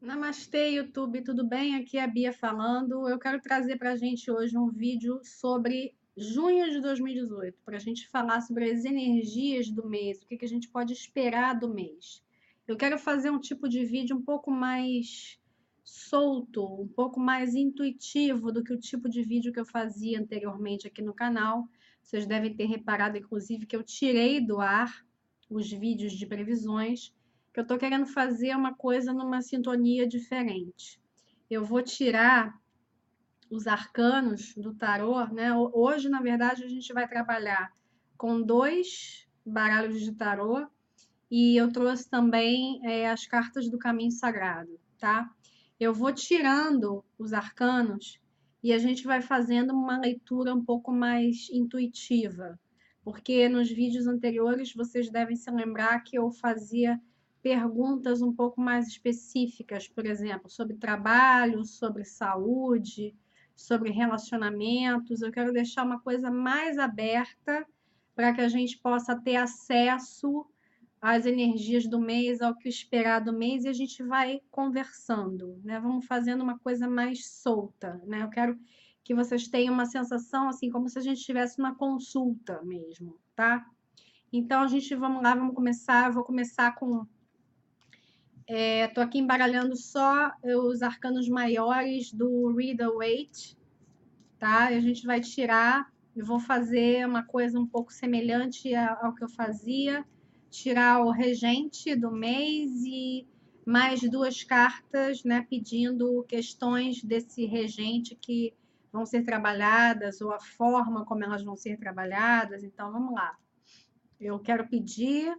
Namastê, YouTube, tudo bem? Aqui é a Bia falando. Eu quero trazer para a gente hoje um vídeo sobre junho de 2018, para a gente falar sobre as energias do mês, o que que a gente pode esperar do mês. Eu quero fazer um tipo de vídeo um pouco mais solto, um pouco mais intuitivo do que o tipo de vídeo que eu fazia anteriormente aqui no canal. Vocês devem ter reparado, inclusive, que eu tirei do ar os vídeos de previsões que eu estou querendo fazer uma coisa numa sintonia diferente. Eu vou tirar os arcanos do tarô, né? Hoje, na verdade, a gente vai trabalhar com dois baralhos de tarô e eu trouxe também as cartas do caminho sagrado, tá? Eu vou tirando os arcanos e a gente vai fazendo uma leitura um pouco mais intuitiva, porque nos vídeos anteriores vocês devem se lembrar que eu fazia perguntas um pouco mais específicas, por exemplo, sobre trabalho, sobre saúde, sobre relacionamentos. Eu quero deixar uma coisa mais aberta para que a gente possa ter acesso às energias do mês, ao que esperar do mês, e a gente vai conversando, né? Vamos fazendo uma coisa mais solta, né? Eu quero que vocês tenham uma sensação assim, como se a gente estivesse numa consulta mesmo, tá? Então a gente, vamos lá, vamos começar. Eu vou começar com. Tô aqui embaralhando só os arcanos maiores do Rider-Waite, tá? E a gente vai tirar. Eu vou fazer uma coisa um pouco semelhante ao que eu fazia, tirar o regente do mês e mais duas cartas, né, pedindo questões desse regente que vão ser trabalhadas ou a forma como elas vão ser trabalhadas. Então, vamos lá. Eu quero pedir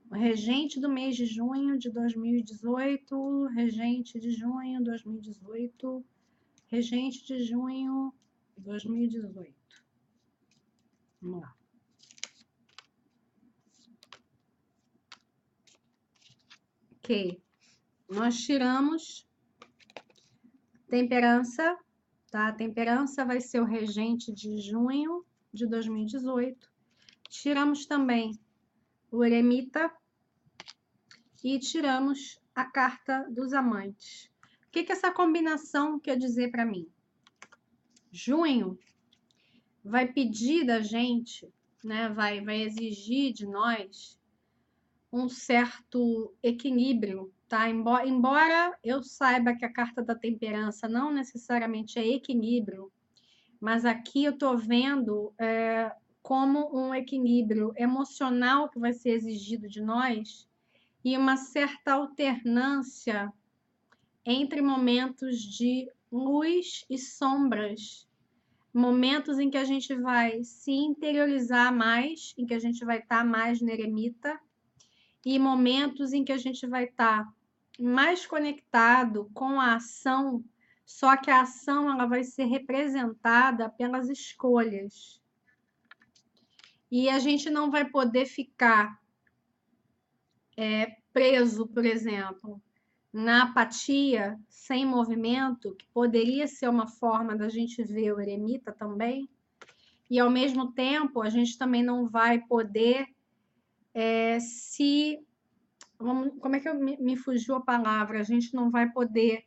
o regente do mês de junho de 2018, regente de junho de 2018, regente de junho de 2018. Vamos lá. Ok. Nós tiramos temperança, tá? A temperança vai ser o regente de junho de 2018. Tiramos também o eremita e tiramos a carta dos amantes. O que que essa combinação quer dizer para mim? Junho vai pedir da gente, né? Vai exigir de nós um certo equilíbrio, tá? Embora eu saiba que a carta da temperança não necessariamente é equilíbrio, mas aqui eu estou vendo como um equilíbrio emocional que vai ser exigido de nós e uma certa alternância entre momentos de luz e sombras, momentos em que a gente vai se interiorizar mais, em que a gente vai estar mais no eremita, e momentos em que a gente vai estar mais conectado com a ação, só que a ação ela vai ser representada pelas escolhas. E a gente não vai poder ficar preso, por exemplo, na apatia, sem movimento, que poderia ser uma forma da gente ver o eremita também, e ao mesmo tempo a gente também não vai poder se como é que me fugiu a palavra? A gente não vai poder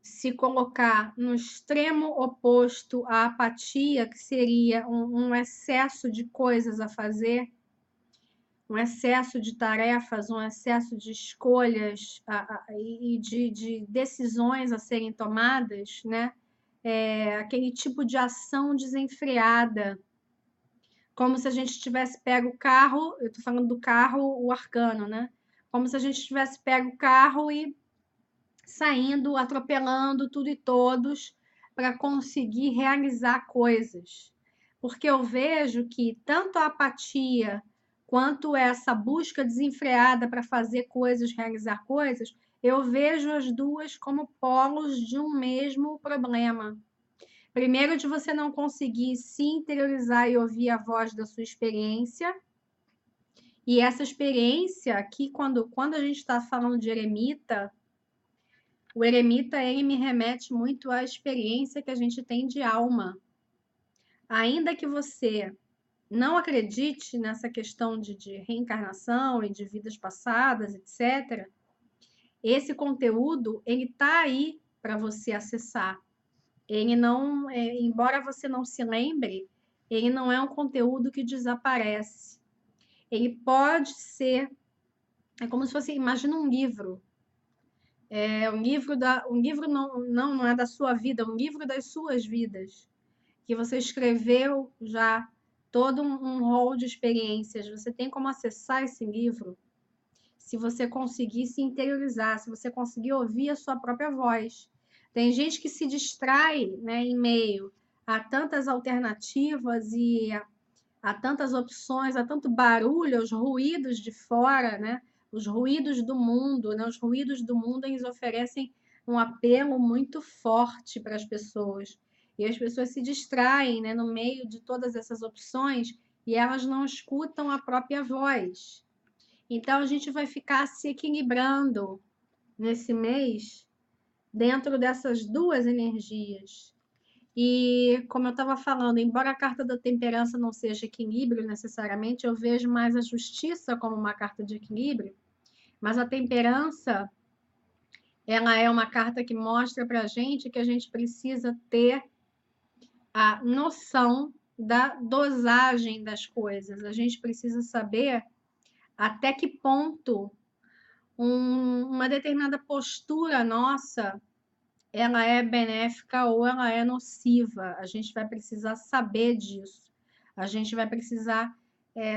se colocar no extremo oposto à apatia, que seria um excesso de coisas a fazer, um excesso de tarefas, um excesso de escolhas e de decisões a serem tomadas, né? Aquele tipo de ação desenfreada, como se a gente tivesse pego o carro, eu estou falando do carro, o arcano, né? Como se a gente tivesse pego o carro e saindo, atropelando tudo e todos para conseguir realizar coisas. Porque eu vejo que tanto a apatia quanto essa busca desenfreada para fazer coisas, realizar coisas, eu vejo as duas como polos de um mesmo problema. Primeiro, de você não conseguir se interiorizar e ouvir a voz da sua experiência. E essa experiência aqui, quando a gente está falando de eremita, o eremita, ele me remete muito à experiência que a gente tem de alma. Ainda que você não acredite nessa questão de reencarnação e de vidas passadas, etc., esse conteúdo, ele tá aí para você acessar. Ele não, embora você não se lembre, ele não é um conteúdo que desaparece. Ele pode ser, é como se fosse, imagina um livro. Um livro não é da sua vida, é um livro das suas vidas, que você escreveu já todo um rol de experiências. Você tem como acessar esse livro se você conseguir se interiorizar, se você conseguir ouvir a sua própria voz. Tem gente que se distrai, né, em meio a tantas alternativas e há tantas opções, há tanto barulho, os ruídos de fora, né? Os ruídos do mundo, né? Os ruídos do mundo, eles oferecem um apelo muito forte para as pessoas. E as pessoas se distraem, né, no meio de todas essas opções e elas não escutam a própria voz. Então a gente vai ficar se equilibrando nesse mês dentro dessas duas energias. E como eu estava falando, embora a carta da temperança não seja equilíbrio necessariamente, eu vejo mais a justiça como uma carta de equilíbrio, mas a temperança, ela é uma carta que mostra para a gente precisa ter a noção da dosagem das coisas. A gente precisa saber até que ponto uma determinada postura nossa ela é benéfica ou ela é nociva. A gente vai precisar saber disso. A gente vai precisar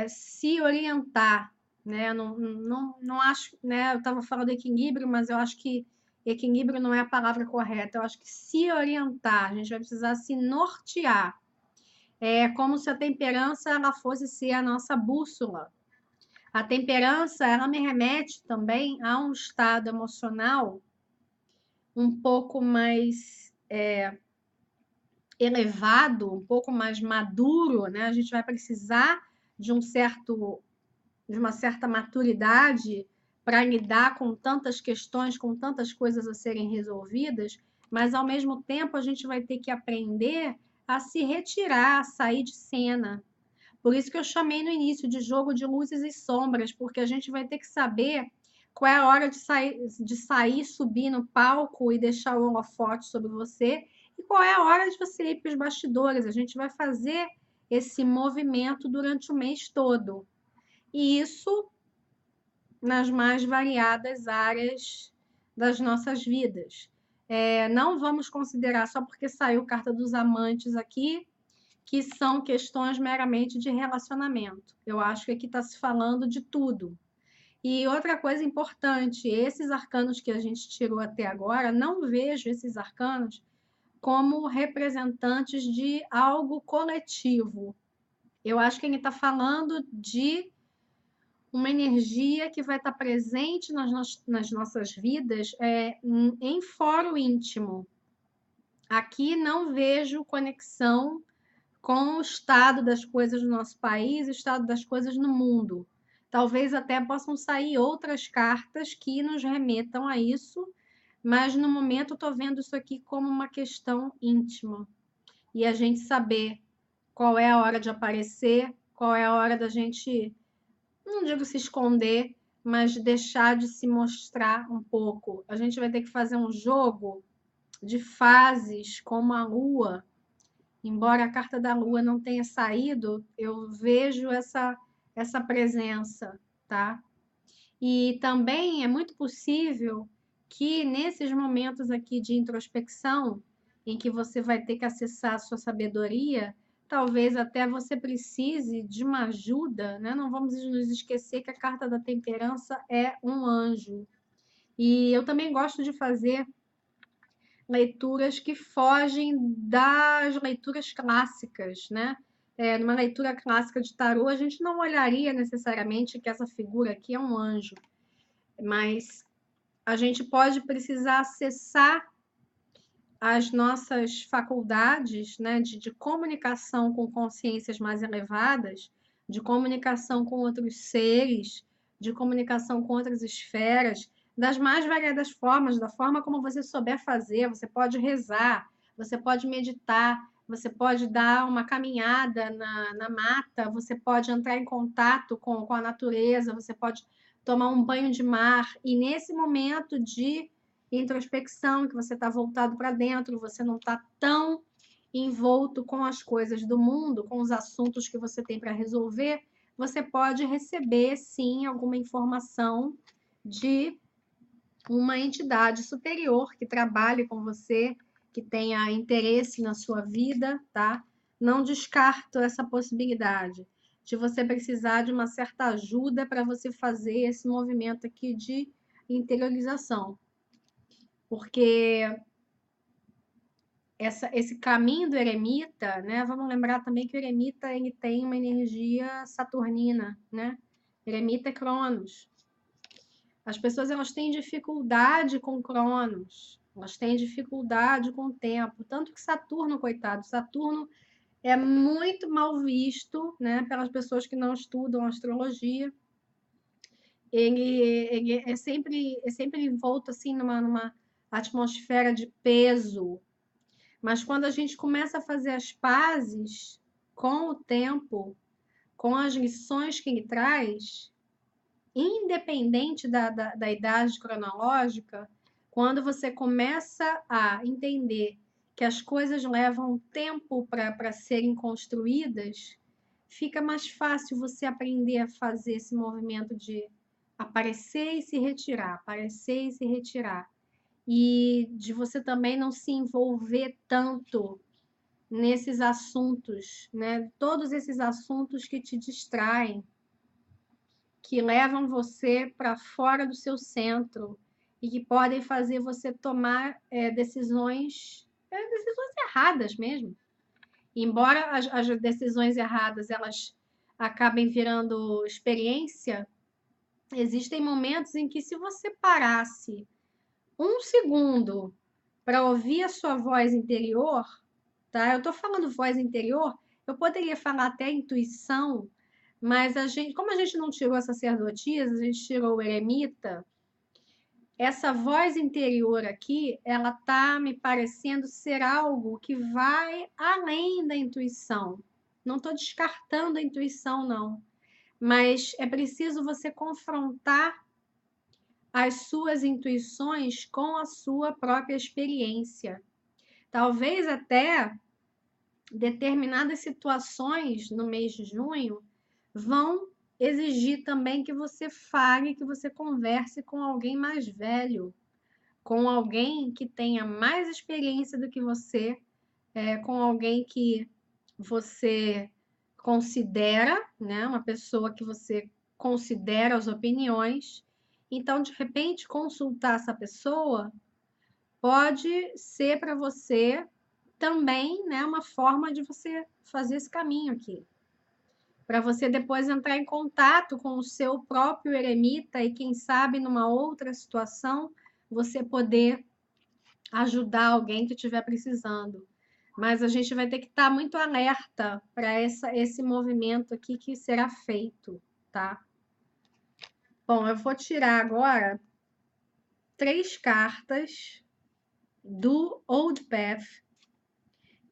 se orientar, né? Não acho, né? Eu estava falando de equilíbrio, mas eu acho que equilíbrio não é a palavra correta. Eu acho que se orientar, a gente vai precisar se nortear. É como se a temperança ela fosse ser a nossa bússola. A temperança, ela me remete também a um estado emocional um pouco mais elevado, um pouco mais maduro, né? A gente vai precisar de de uma certa maturidade para lidar com tantas questões, com tantas coisas a serem resolvidas, mas ao mesmo tempo a gente vai ter que aprender a se retirar, a sair de cena. Por isso que eu chamei no início de jogo de luzes e sombras, porque a gente vai ter que saber qual é a hora de sair, subir no palco e deixar o holofote sobre você, e qual é a hora de você ir para os bastidores. A gente vai fazer esse movimento durante o mês todo. E isso nas mais variadas áreas das nossas vidas. Não vamos considerar só porque saiu Carta dos Amantes aqui, que são questões meramente de relacionamento. Eu acho que aqui está se falando de tudo. E outra coisa importante, esses arcanos que a gente tirou até agora, não vejo esses arcanos como representantes de algo coletivo. Eu acho que ele está falando de uma energia que vai estar presente nas nossas vidas em fórum íntimo. Aqui não vejo conexão com o estado das coisas no nosso país, o estado das coisas no mundo. Talvez até possam sair outras cartas que nos remetam a isso, mas no momento estou vendo isso aqui como uma questão íntima. E a gente saber qual é a hora de aparecer, qual é a hora da gente, não digo se esconder, mas deixar de se mostrar um pouco. A gente vai ter que fazer um jogo de fases, como a lua. Embora a carta da lua não tenha saído, eu vejo essa presença, tá? E também é muito possível que nesses momentos aqui de introspecção, em que você vai ter que acessar a sua sabedoria, talvez até você precise de uma ajuda, né? Não vamos nos esquecer que a carta da temperança é um anjo. E eu também gosto de fazer leituras que fogem das leituras clássicas, né? Numa leitura clássica de tarô, a gente não olharia necessariamente que essa figura aqui é um anjo, mas a gente pode precisar acessar as nossas faculdades, né, de comunicação com consciências mais elevadas, de comunicação com outros seres, de comunicação com outras esferas, das mais variadas formas, da forma como você souber fazer. Você pode rezar, você pode meditar, você pode dar uma caminhada na mata, você pode entrar em contato com a natureza, você pode tomar um banho de mar, e nesse momento de introspecção, que você está voltado para dentro, você não está tão envolto com as coisas do mundo, com os assuntos que você tem para resolver, você pode receber, sim, alguma informação de uma entidade superior que trabalhe com você, que tenha interesse na sua vida, tá? Não descarto essa possibilidade de você precisar de uma certa ajuda para você fazer esse movimento aqui de interiorização. Porque esse caminho do eremita, né? Vamos lembrar também que o eremita ele tem uma energia saturnina, né? Eremita é Cronos. As pessoas elas têm dificuldade com Cronos, elas têm dificuldade com o tempo, tanto que Saturno, coitado, Saturno é muito mal visto, né, pelas pessoas que não estudam astrologia. Ele é sempre envolto assim numa atmosfera de peso. Mas quando a gente começa a fazer as pazes com o tempo, com as lições que ele traz, independente da idade cronológica, quando você começa a entender que as coisas levam tempo para serem construídas, fica mais fácil você aprender a fazer esse movimento de aparecer e se retirar, aparecer e se retirar. E de você também não se envolver tanto nesses assuntos, né? Todos esses assuntos que te distraem, que levam você para fora do seu centro e que podem fazer você tomar decisões erradas mesmo. Embora as decisões erradas elas acabem virando experiência, existem momentos em que se você parasse um segundo para ouvir a sua voz interior, tá? Eu estou falando voz interior, eu poderia falar até intuição, mas como a gente não tirou a sacerdotisa, a gente tirou o eremita, essa voz interior aqui, ela tá me parecendo ser algo que vai além da intuição. Não estou descartando a intuição, não. Mas é preciso você confrontar as suas intuições com a sua própria experiência. Talvez até determinadas situações no mês de junho vão exigir também que você fale, que você converse com alguém mais velho, com alguém que tenha mais experiência do que você, com alguém que você considera, né, uma pessoa que você considera as opiniões. Então, de repente, consultar essa pessoa pode ser para você também, né, uma forma de você fazer esse caminho aqui. Para você depois entrar em contato com o seu próprio eremita e, quem sabe, numa outra situação, você poder ajudar alguém que estiver precisando. Mas a gente vai ter que estar muito alerta para esse movimento aqui que será feito, tá? Bom, eu vou tirar agora 3 cartas do Old Path.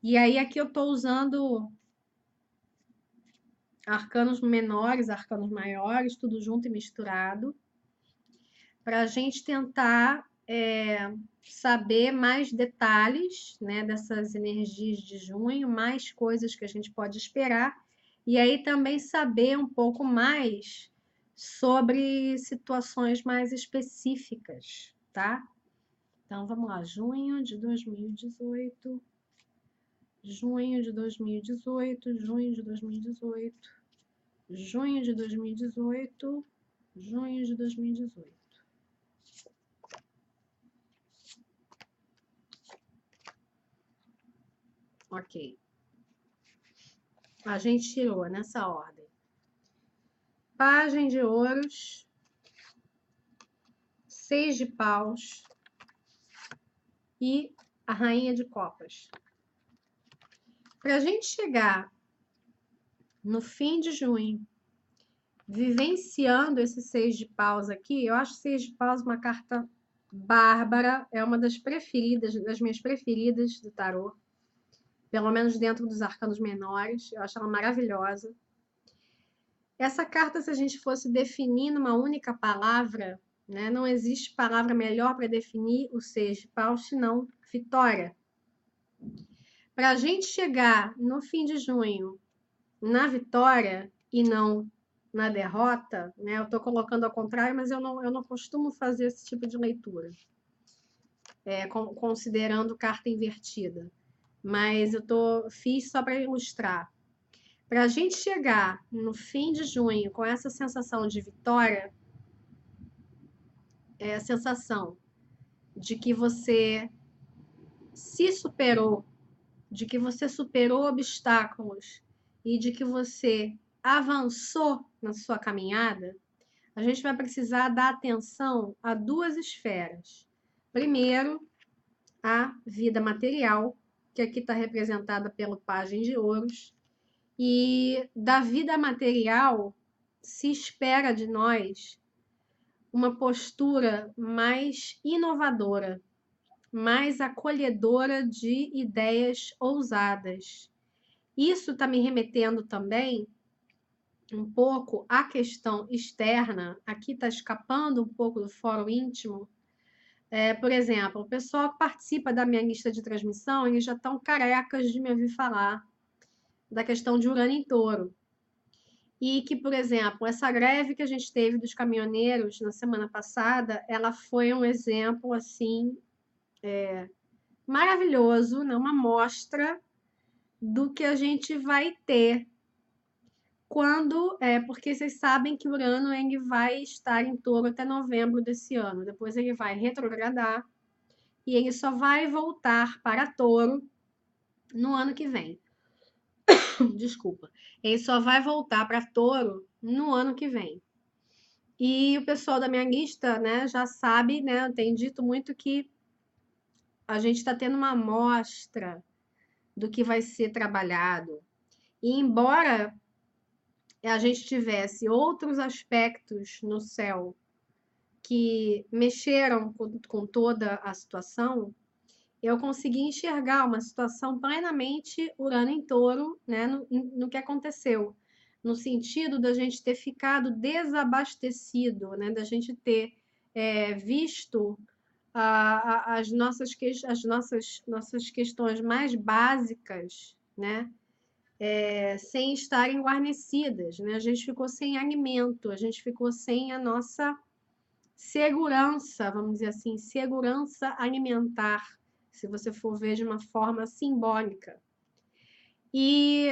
E aí aqui eu estou usando arcanos menores, arcanos maiores, tudo junto e misturado, para a gente tentar saber mais detalhes, né, dessas energias de junho, mais coisas que a gente pode esperar, e aí também saber um pouco mais sobre situações mais específicas, tá? Então vamos lá, junho de 2018, junho de 2018, junho de 2018, junho de 2018, junho de 2018. Ok. A gente tirou nessa ordem. Pajem de ouros, 6 de paus e a rainha de copas. Para a gente chegar no fim de junho, vivenciando esse 6 de paus aqui, eu acho 6 de paus uma carta bárbara, é uma das preferidas, das minhas preferidas do tarô, pelo menos dentro dos arcanos menores, eu acho ela maravilhosa. Essa carta, se a gente fosse definir numa única palavra, né, não existe palavra melhor para definir o 6 de paus senão vitória. Para a gente chegar no fim de junho na vitória e não na derrota, né? Eu estou colocando ao contrário, mas eu não costumo fazer esse tipo de leitura, considerando carta invertida. Mas fiz só para ilustrar. Para a gente chegar no fim de junho com essa sensação de vitória, é a sensação de que você se superou, de que você superou obstáculos e de que você avançou na sua caminhada, a gente vai precisar dar atenção a duas esferas. Primeiro, a vida material, que aqui está representada pelo pajem de ouros, e da vida material se espera de nós uma postura mais inovadora, mais acolhedora de ideias ousadas. Isso está me remetendo também um pouco à questão externa, aqui está escapando um pouco do fórum íntimo. Por exemplo, o pessoal que participa da minha lista de transmissão, eles já estão carecas de me ouvir falar da questão de Urano em Touro. E que, por exemplo, essa greve que a gente teve dos caminhoneiros na semana passada, ela foi um exemplo, assim, maravilhoso, né? Uma mostra do que a gente vai ter porque vocês sabem que Urano ele vai estar em Touro até novembro desse ano. Depois ele vai retrogradar e ele só vai voltar para Touro no ano que vem. Desculpa. Ele só vai voltar para Touro no ano que vem. E o pessoal da minha lista, né, já sabe, né, eu tenho dito muito que a gente está tendo uma amostra do que vai ser trabalhado. E embora a gente tivesse outros aspectos no céu que mexeram com toda a situação, eu consegui enxergar uma situação plenamente Urano em Touro, né, no que aconteceu, no sentido da gente ter ficado desabastecido, né, da gente ter visto as nossas questões mais básicas, né, sem estarem guarnecidas, né? A gente ficou sem alimento, a gente ficou sem a nossa segurança, vamos dizer assim, segurança alimentar, se você for ver de uma forma simbólica. E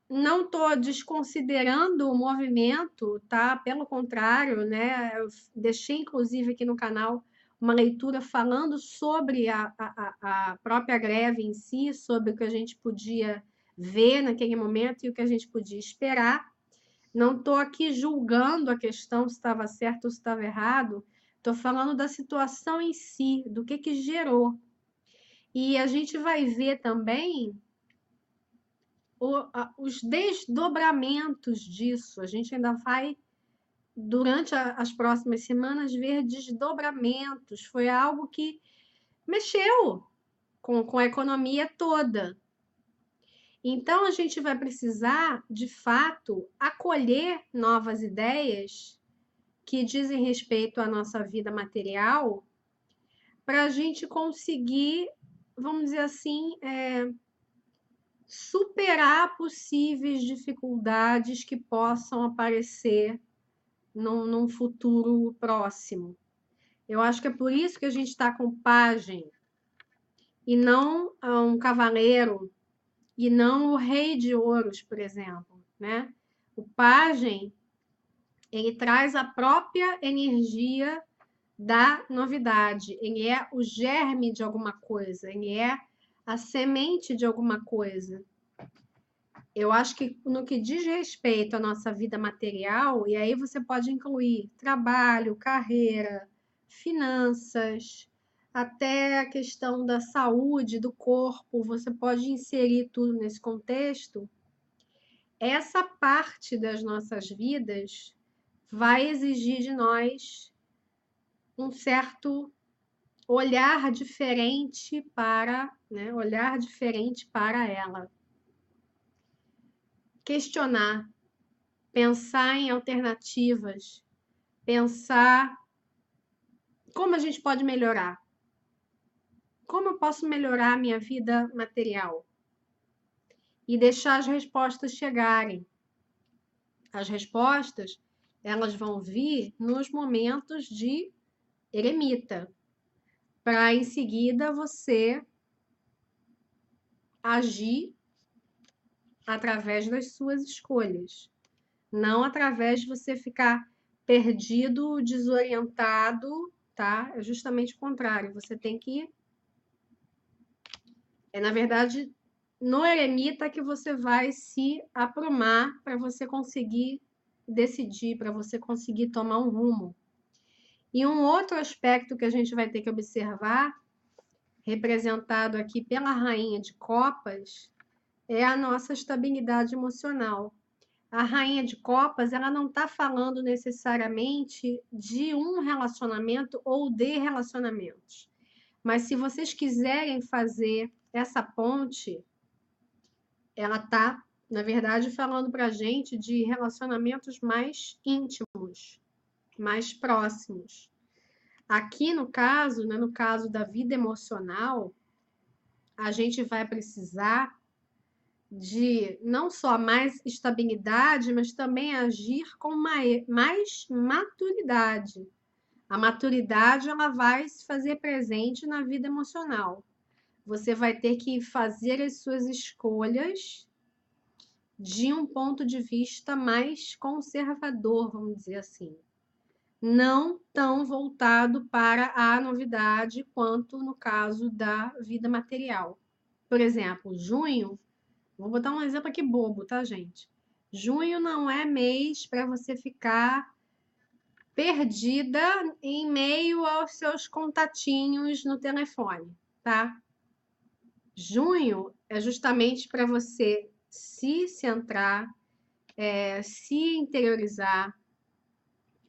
não estou desconsiderando o movimento, tá? Pelo contrário, né? Eu deixei, inclusive, aqui no canal uma leitura falando sobre a própria greve em si, sobre o que a gente podia ver naquele momento e o que a gente podia esperar. Não estou aqui julgando a questão se estava certo ou se estava errado, estou falando da situação em si, do que gerou. E a gente vai ver também os desdobramentos disso. A gente ainda vai, durante as próximas semanas, ver desdobramentos. Foi algo que mexeu com a economia toda. Então, a gente vai precisar, de fato, acolher novas ideias que dizem respeito à nossa vida material, para a gente conseguir, vamos dizer assim, superar possíveis dificuldades que possam aparecer num futuro próximo. Eu acho que é por isso que a gente está com pajem e não um cavaleiro e não o rei de ouros, por exemplo, né? O pajem, ele traz a própria energia da novidade, ele é o germe de alguma coisa, ele é a semente de alguma coisa. Eu acho que no que diz respeito à nossa vida material, e aí você pode incluir trabalho, carreira, finanças, até a questão da saúde, do corpo, você pode inserir tudo nesse contexto. Essa parte das nossas vidas vai exigir de nós um certo olhar diferente para, né, olhar diferente para ela. Questionar, pensar em alternativas, pensar como a gente pode melhorar. Como eu posso melhorar a minha vida material? E deixar as respostas chegarem. As respostas, elas vão vir nos momentos de eremita, para em seguida você agir através das suas escolhas, não através de você ficar perdido, desorientado, tá? É justamente o contrário, você tem que na verdade, no eremita que você vai se aprumar para você conseguir decidir, para você conseguir tomar um rumo. E um outro aspecto que a gente vai ter que observar, representado aqui pela Rainha de Copas, é a nossa estabilidade emocional. A Rainha de Copas, ela não está falando necessariamente de um relacionamento ou de relacionamentos. Mas se vocês quiserem fazer essa ponte, ela está, na verdade, falando para a gente de relacionamentos mais íntimos, mais próximos. Aqui no caso, né, no caso da vida emocional, a gente vai precisar de não só mais estabilidade, mas também agir com mais maturidade. A maturidade ela vai se fazer presente na vida emocional. Você vai ter que fazer as suas escolhas de um ponto de vista mais conservador, vamos dizer assim. Não tão voltado para a novidade quanto no caso da vida material. Por exemplo, junho, vou botar um exemplo aqui bobo, tá, gente? Junho não é mês para você ficar perdida em meio aos seus contatinhos no telefone, tá? Junho é justamente para você se centrar, se interiorizar,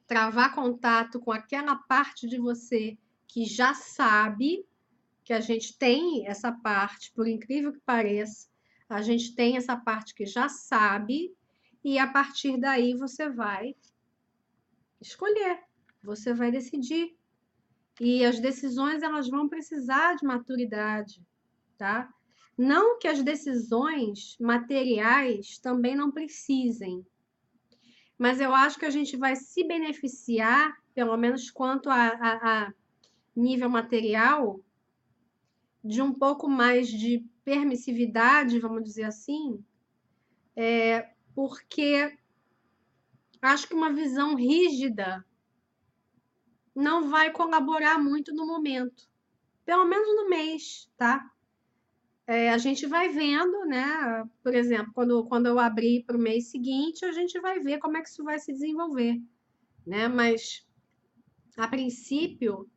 travar contato com aquela parte de você que já sabe, que a gente tem essa parte, por incrível que pareça, a gente tem essa parte que já sabe, e a partir daí você vai escolher, você vai decidir. E as decisões elas vão precisar de maturidade, tá? Não que as decisões materiais também não precisem, mas eu acho que a gente vai se beneficiar, pelo menos quanto a nível material, de um pouco mais de permissividade, vamos dizer assim, porque acho que uma visão rígida não vai colaborar muito no momento, pelo menos no mês, tá? A gente vai vendo, né? Por exemplo, quando eu abrir para o mês seguinte, a gente vai ver como é que isso vai se desenvolver, né? Mas, a princípio,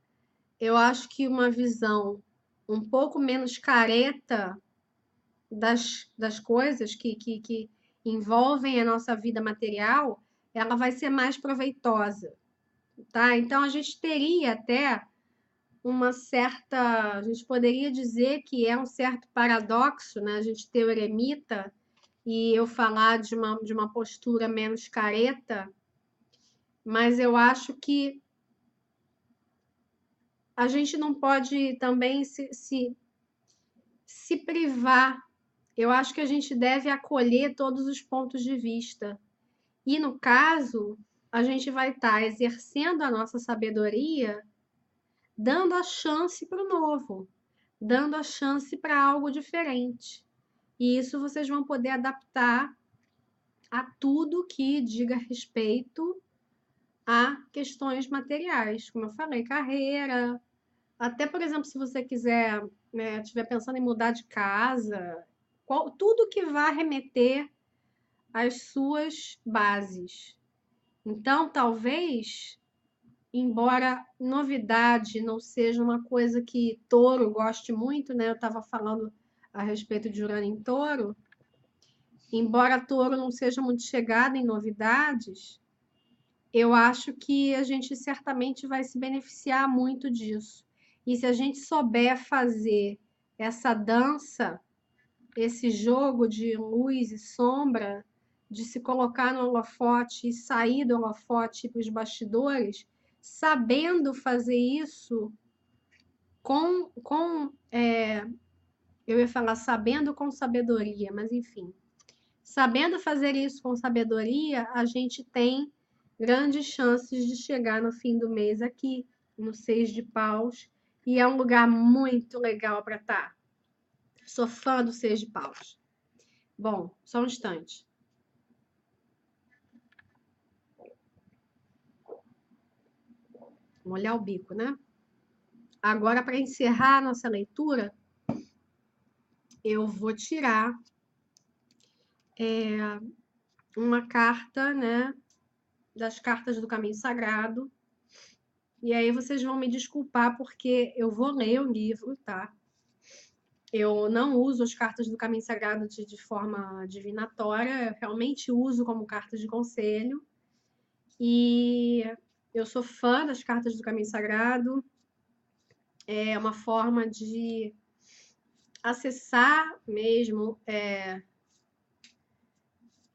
eu acho que uma visão um pouco menos careta das coisas que envolvem a nossa vida material, ela vai ser mais proveitosa, tá? Então, a gente teria até uma certa, a gente poderia dizer que é um certo paradoxo, né? A gente ter o eremita e eu falar de uma postura menos careta, mas eu acho que a gente não pode também se privar. Eu acho que a gente deve acolher todos os pontos de vista. E, no caso, a gente vai estar exercendo a nossa sabedoria, dando a chance para o novo, dando a chance para algo diferente. E isso vocês vão poder adaptar a tudo que diga respeito a questões materiais, como eu falei, carreira, até, por exemplo, se você quiser, né, estiver pensando em mudar de casa, tudo que vá remeter às suas bases. Então, talvez, embora novidade não seja uma coisa que touro goste muito, né? Eu estava falando a respeito de Urano em touro, embora touro não seja muito chegado em novidades, eu acho que a gente certamente vai se beneficiar muito disso. E se a gente souber fazer essa dança, esse jogo de luz e sombra, de se colocar no holofote e sair do holofote para os bastidores, sabendo fazer isso eu ia falar sabendo com sabedoria, mas enfim. Sabendo fazer isso com sabedoria, a gente tem grandes chances de chegar no fim do mês aqui, no Seis de Paus, e é um lugar muito legal para estar. Sou fã do Seis de Paus. Bom, só um instante. Molhar o bico, né? Agora, para encerrar a nossa leitura, eu vou tirar uma carta, né, das cartas do Caminho Sagrado. E aí vocês vão me desculpar porque eu vou ler o livro, tá? Eu não uso as cartas do Caminho Sagrado de forma divinatória, eu realmente uso como cartas de conselho. E eu sou fã das cartas do Caminho Sagrado. É uma forma de acessar mesmo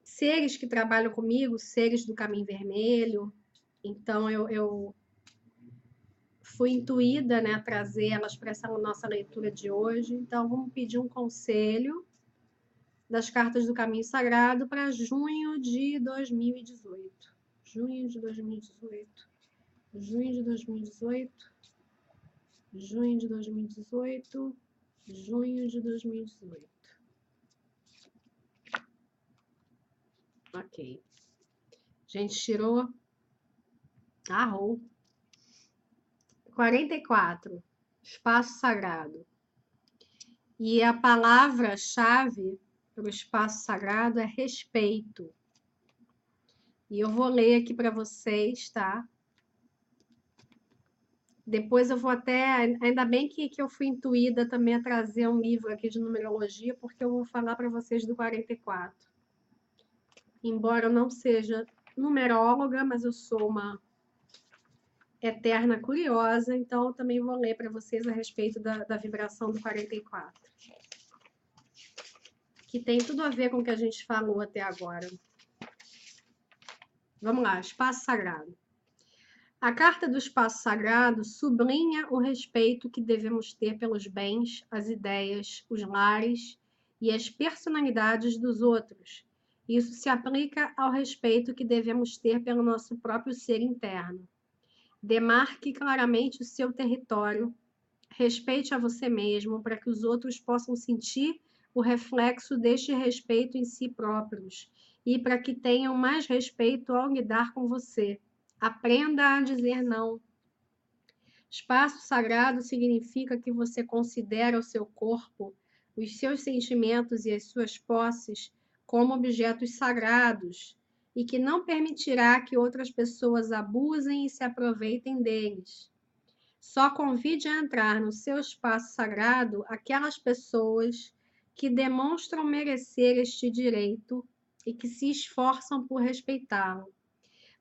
seres que trabalham comigo, seres do Caminho Vermelho. Então eu fui intuída, né, a trazer elas para essa nossa leitura de hoje. Então vamos pedir um conselho das cartas do Caminho Sagrado para junho de 2018. Junho de 2018. Junho de 2018. Junho de 2018. Junho de 2018. Ok. A gente tirou a roll. 44. Espaço sagrado. E a palavra-chave para o espaço sagrado é respeito. E eu vou ler aqui para vocês, tá? Depois eu vou até... Ainda bem que eu fui intuída também a trazer um livro aqui de numerologia, porque eu vou falar para vocês do 44. Embora eu não seja numeróloga, mas eu sou uma eterna curiosa, então eu também vou ler para vocês a respeito da vibração do 44. Que tem tudo a ver com o que a gente falou até agora. Vamos lá, espaço sagrado. A carta do espaço sagrado sublinha o respeito que devemos ter pelos bens, as ideias, os lares e as personalidades dos outros. Isso se aplica ao respeito que devemos ter pelo nosso próprio ser interno. Demarque claramente o seu território, respeite a você mesmo para que os outros possam sentir o reflexo deste respeito em si próprios e para que tenham mais respeito ao lidar com você. Aprenda a dizer não. Espaço sagrado significa que você considera o seu corpo, os seus sentimentos e as suas posses como objetos sagrados e que não permitirá que outras pessoas abusem e se aproveitem deles. Só convide a entrar no seu espaço sagrado aquelas pessoas que demonstram merecer este direito e que se esforçam por respeitá-lo.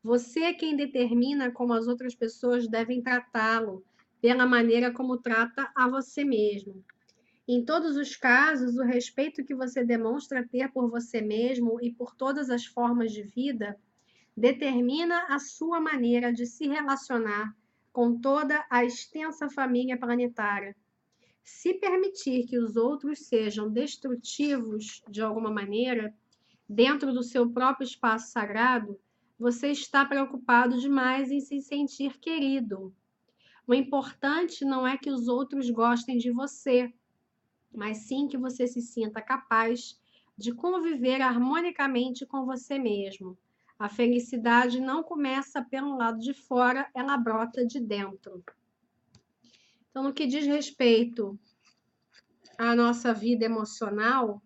Você é quem determina como as outras pessoas devem tratá-lo, pela maneira como trata a você mesmo. Em todos os casos, o respeito que você demonstra ter por você mesmo e por todas as formas de vida determina a sua maneira de se relacionar com toda a extensa família planetária. Se permitir que os outros sejam destrutivos de alguma maneira, dentro do seu próprio espaço sagrado, você está preocupado demais em se sentir querido. O importante não é que os outros gostem de você, mas sim que você se sinta capaz de conviver harmonicamente com você mesmo. A felicidade não começa pelo lado de fora, ela brota de dentro. Então, no que diz respeito à nossa vida emocional,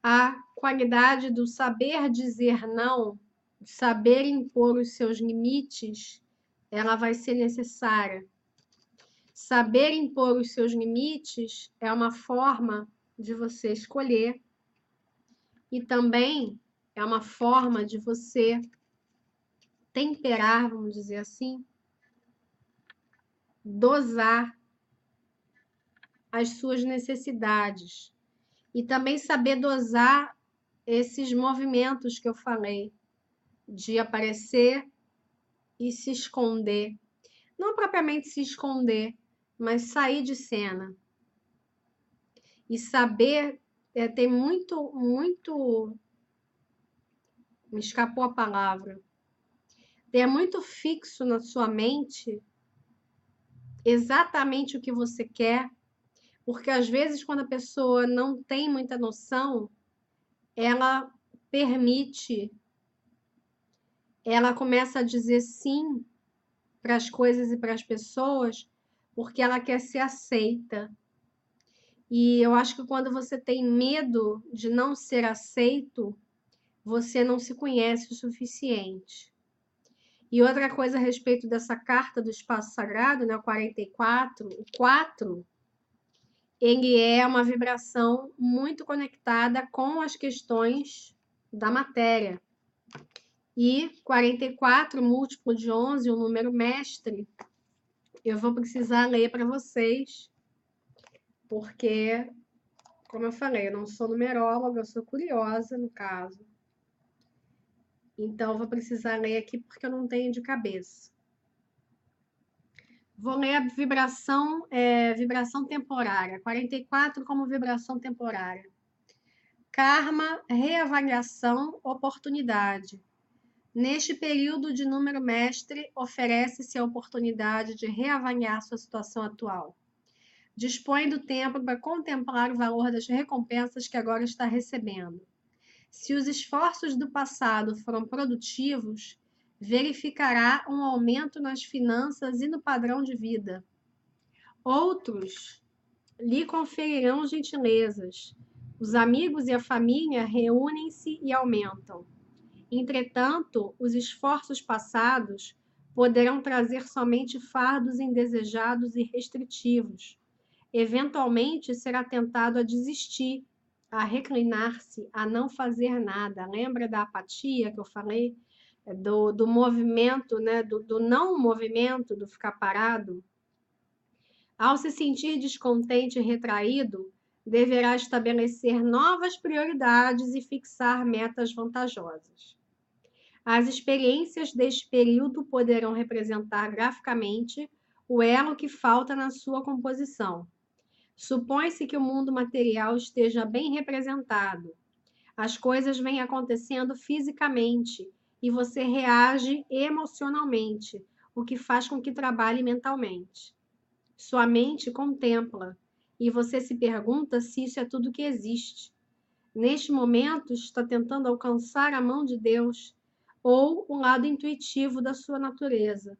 a qualidade do saber dizer não, saber impor os seus limites, ela vai ser necessária. Saber impor os seus limites é uma forma de você escolher e também é uma forma de você temperar, vamos dizer assim, dosar as suas necessidades e também saber dosar esses movimentos que eu falei, de aparecer e se esconder. Não propriamente se esconder, mas sair de cena. E saber, ter muito, me escapou a palavra, ter muito fixo na sua mente exatamente o que você quer, porque às vezes quando a pessoa não tem muita noção, ela permite, ela começa a dizer sim para as coisas e para as pessoas, porque ela quer ser aceita. E eu acho que quando você tem medo de não ser aceito, você não se conhece o suficiente. E outra coisa a respeito dessa carta do espaço sagrado, né, o 44, o 4, ele é uma vibração muito conectada com as questões da matéria. E 44, múltiplo de 11, o número mestre, eu vou precisar ler para vocês, porque, como eu falei, eu não sou numeróloga, eu sou curiosa, no caso. Então, eu vou precisar ler aqui porque eu não tenho de cabeça. Vou ler a vibração temporária. 44 como vibração temporária. Karma, reavaliação, oportunidade. Neste período de número mestre, oferece-se a oportunidade de reavaliar sua situação atual. Dispõe do tempo para contemplar o valor das recompensas que agora está recebendo. Se os esforços do passado foram produtivos, verificará um aumento nas finanças e no padrão de vida. Outros lhe conferirão gentilezas. Os amigos e a família reúnem-se e aumentam. Entretanto, os esforços passados poderão trazer somente fardos indesejados e restritivos. Eventualmente, será tentado a desistir, a reclinar-se, a não fazer nada. Lembra da apatia que eu falei? Do movimento, né? do não movimento, do ficar parado? Ao se sentir descontente e retraído, deverá estabelecer novas prioridades e fixar metas vantajosas. As experiências deste período poderão representar graficamente o elo que falta na sua composição. Supõe-se que o mundo material esteja bem representado. As coisas vêm acontecendo fisicamente e você reage emocionalmente, o que faz com que trabalhe mentalmente. Sua mente contempla e você se pergunta se isso é tudo que existe. Neste momento, está tentando alcançar a mão de Deus ou o lado intuitivo da sua natureza.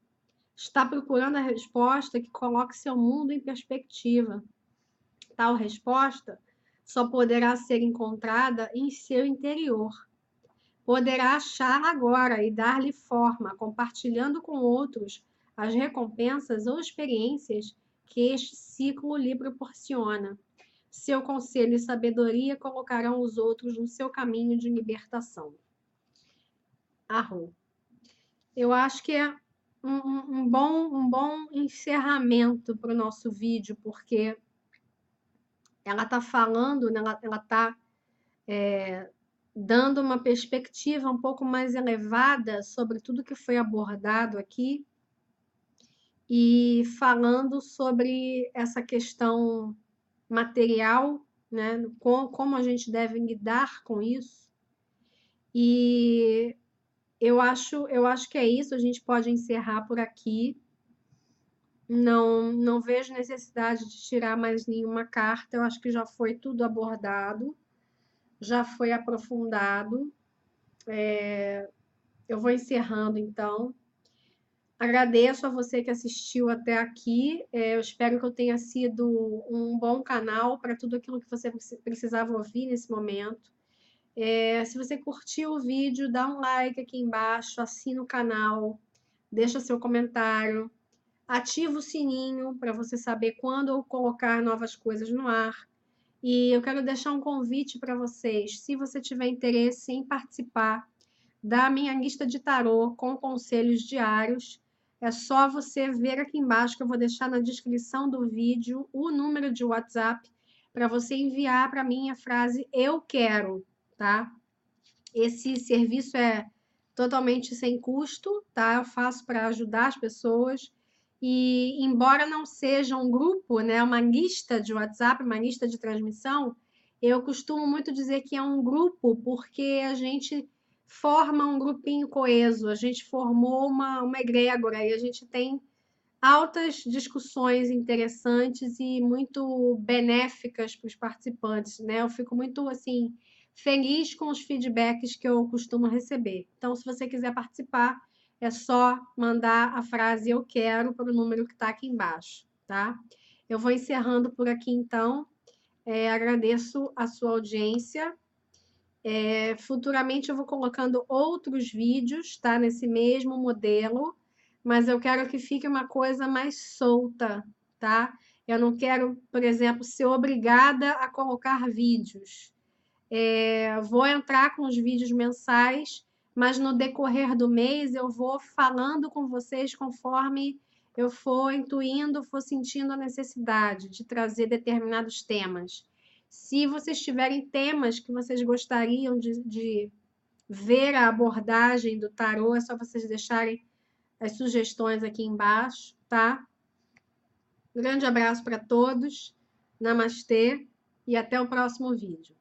Está procurando a resposta que coloque seu mundo em perspectiva. Tal resposta só poderá ser encontrada em seu interior. Poderá achá-la agora e dar-lhe forma, compartilhando com outros as recompensas ou experiências que este ciclo lhe proporciona. Seu conselho e sabedoria colocarão os outros no seu caminho de libertação. Arro. Eu acho que é um bom encerramento para o nosso vídeo, porque ela está falando, né, ela está dando uma perspectiva um pouco mais elevada sobre tudo que foi abordado aqui e falando sobre essa questão material, né, como a gente deve lidar com isso. E eu acho que é isso, a gente pode encerrar por aqui. Não vejo necessidade de tirar mais nenhuma carta, eu acho que já foi tudo abordado, já foi aprofundado. Eu vou encerrando, então. Agradeço a você que assistiu até aqui. Eu espero que eu tenha sido um bom canal para tudo aquilo que você precisava ouvir nesse momento. Se você curtiu o vídeo, dá um like aqui embaixo, assina o canal, deixa seu comentário, ativa o sininho para você saber quando eu colocar novas coisas no ar. E eu quero deixar um convite para vocês, se você tiver interesse em participar da minha lista de tarô com conselhos diários, é só você ver aqui embaixo que eu vou deixar na descrição do vídeo o número de WhatsApp para você enviar para mim a frase "eu quero", tá? Esse serviço é totalmente sem custo, tá? Eu faço para ajudar as pessoas. E embora não seja um grupo, né, uma lista de WhatsApp, uma lista de transmissão, eu costumo muito dizer que é um grupo porque a gente forma um grupinho coeso, a gente formou uma egrégora e a gente tem altas discussões interessantes e muito benéficas para os participantes, né? Eu fico muito assim feliz com os feedbacks que eu costumo receber. Então, se você quiser participar, é só mandar a frase eu quero para o número que está aqui embaixo, tá? Eu vou encerrando por aqui então. Agradeço a sua audiência. Futuramente eu vou colocando outros vídeos, tá? Nesse mesmo modelo, mas eu quero que fique uma coisa mais solta, tá? Eu não quero, por exemplo, ser obrigada a colocar vídeos. Vou entrar com os vídeos mensais, mas no decorrer do mês eu vou falando com vocês conforme eu for intuindo, for sentindo a necessidade de trazer determinados temas. Se vocês tiverem temas que vocês gostariam de ver a abordagem do tarô, é só vocês deixarem as sugestões aqui embaixo, tá? Grande abraço para todos, namastê e até o próximo vídeo.